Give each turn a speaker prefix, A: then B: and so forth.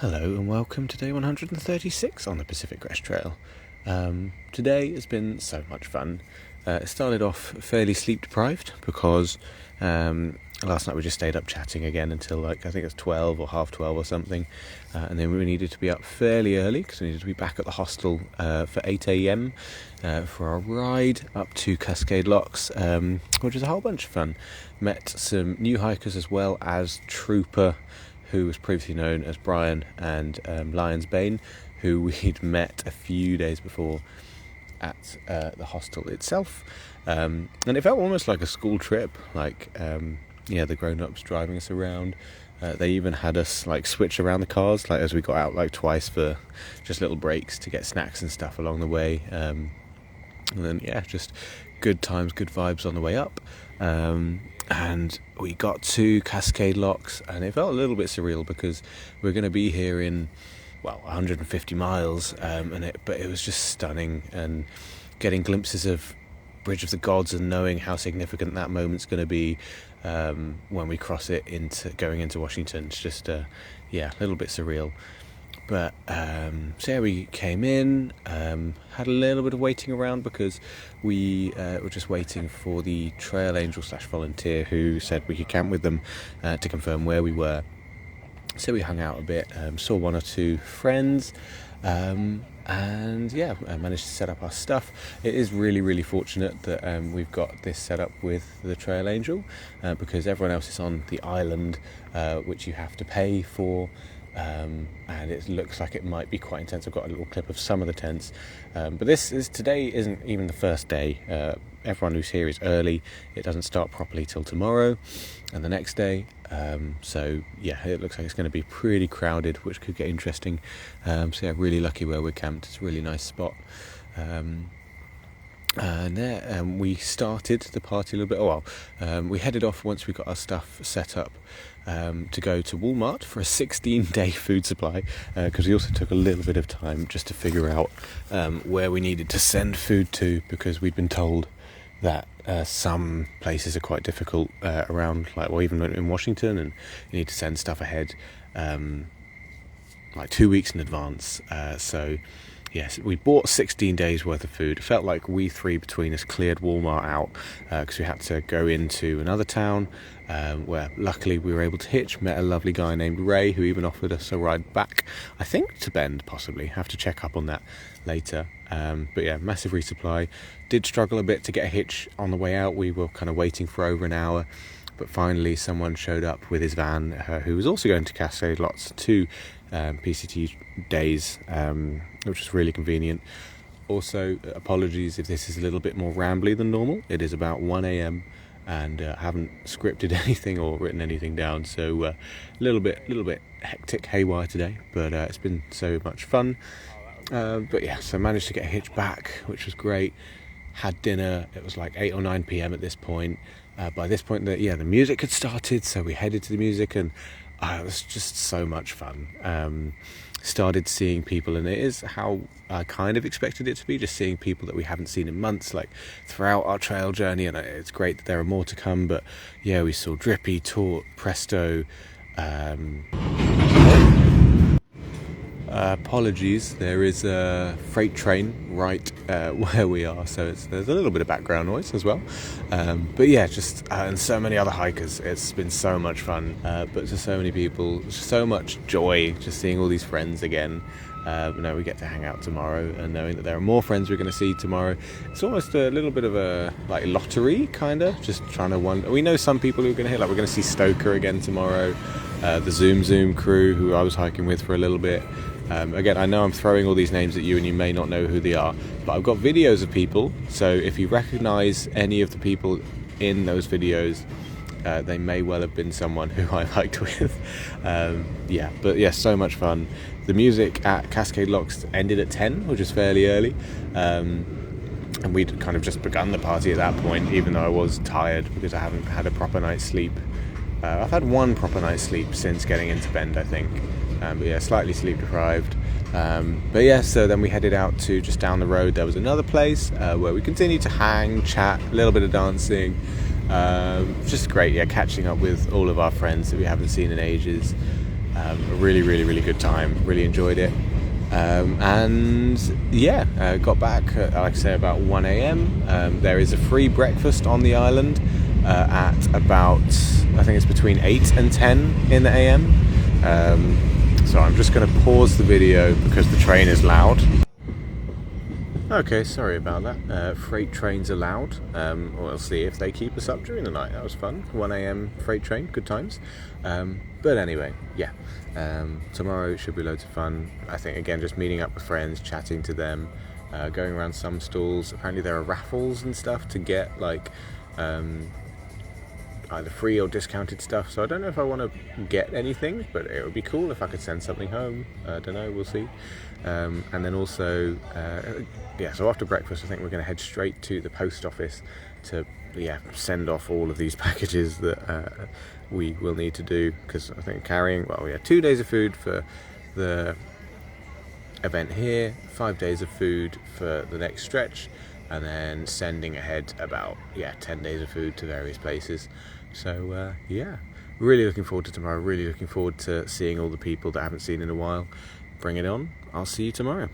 A: Hello and welcome to day 136 on the Pacific Crest Trail. Today has been so much fun. It started off fairly sleep deprived because last night we just stayed up chatting again until I think it was 12 or half 12 or something, and then we needed to be up fairly early because we needed to be back at the hostel for 8 a.m. For our ride up to Cascade Locks, which was a whole bunch of fun. Met some new hikers as well as Trooper, who was previously known as Brian, and Lion's Bane, who we'd met a few days before at the hostel itself. And it felt almost like a school trip, the grown-ups driving us around. They even had us switch around the cars, as we got out twice for just little breaks to get snacks and stuff along the way. And then just good times, good vibes on the way up. And we got to Cascade Locks, and it felt a little bit surreal because we're going to be here in 150 miles, but it was just stunning, and getting glimpses of Bridge of the Gods and knowing how significant that moment's going to be when we cross it going into Washington. It's just a little bit surreal. But we came in, had a little bit of waiting around because we were just waiting for the trail angel / volunteer who said we could camp with them to confirm where we were. So we hung out a bit, saw one or two friends, and managed to set up our stuff. It is really, really fortunate that we've got this set up with the trail angel because everyone else is on the island, which you have to pay for. And it looks like it might be quite intense. I've got a little clip of some of the tents, but today isn't even the first day. Everyone who's here is early. It doesn't start properly till tomorrow and the next day, it looks like it's going to be pretty crowded, which could get interesting. Really lucky where we're camped. It's a really nice spot. And we started the party a little bit. We headed off once we got our stuff set up to go to Walmart for a 16-day food supply, because we also took a little bit of time just to figure out where we needed to send food to, because we'd been told that some places are quite difficult around, even in Washington, and you need to send stuff ahead 2 weeks in advance. Yes, we bought 16 days worth of food. It felt like we three between us cleared Walmart out because we had to go into another town where luckily we were able to hitch. Met a lovely guy named Ray who even offered us a ride back, I think to Bend possibly. Have to check up on that later. Massive resupply. Did struggle a bit to get a hitch on the way out. We were kind of waiting for over an hour. But finally someone showed up with his van who was also going to Cascade Locks, 2 PCT days, which was really convenient. Also, apologies if this is a little bit more rambly than normal. It is about 1 a.m. and I haven't scripted anything or written anything down, so a little bit hectic, haywire today, but it's been so much fun. So managed to get a hitch back, which was great. Had dinner. It was 8 or 9 p.m. at this point. By this point, the music had started, so we headed to the music, and it was just so much fun. Started seeing people, and it is how I kind of expected it to be, just seeing people that we haven't seen in months, throughout our trail journey, and it's great that there are more to come. But we saw Drippy, Taut, Presto. Apologies, there is a freight train right where we are, so there's a little bit of background noise as well. And so many other hikers. It's been so much fun, but to so many people, so much joy just seeing all these friends again. We get to hang out tomorrow, and knowing that there are more friends we're going to see tomorrow, it's almost a little bit of a lottery, kind of, just trying to wonder. We know some people who are going to hit, we're going to see Stoker again tomorrow, the Zoom crew who I was hiking with for a little bit. Again, I know I'm throwing all these names at you and you may not know who they are, but I've got videos of people, so if you recognise any of the people in those videos, they may well have been someone who I hiked with. So much fun. The music at Cascade Locks ended at 10, which is fairly early, and we'd kind of just begun the party at that point, even though I was tired because I haven't had a proper night's sleep. I've had one proper night's sleep since getting into Bend, I think. Slightly sleep deprived. So then we headed out to just down the road. There was another place where we continued to hang, chat, a little bit of dancing. Just great, catching up with all of our friends that we haven't seen in ages. A really, really, really good time. Really enjoyed it. And yeah, got back, like I say, about 1 a.m. There is a free breakfast on the island at about, I think it's between 8 and 10 in the a.m. So I'm just going to pause the video because the train is loud. Okay, sorry about that. Freight trains are loud. We'll see if they keep us up during the night. That was fun. 1 a.m. freight train, good times. But anyway, yeah. Tomorrow should be loads of fun. I think, again, just meeting up with friends, chatting to them, going around some stalls. Apparently there are raffles and stuff to get, like, either free or discounted stuff, so I don't know if I want to get anything, but it would be cool if I could send something home. I don't know, we'll see. And then also, so after breakfast I think we're going to head straight to the post office to send off all of these packages that we will need to do, because I think carrying, 2 days of food for the event here, 5 days of food for the next stretch, and then sending ahead about 10 days of food to various places. So really looking forward to tomorrow, really looking forward to seeing all the people that I haven't seen in a while. Bring it on. I'll see you tomorrow.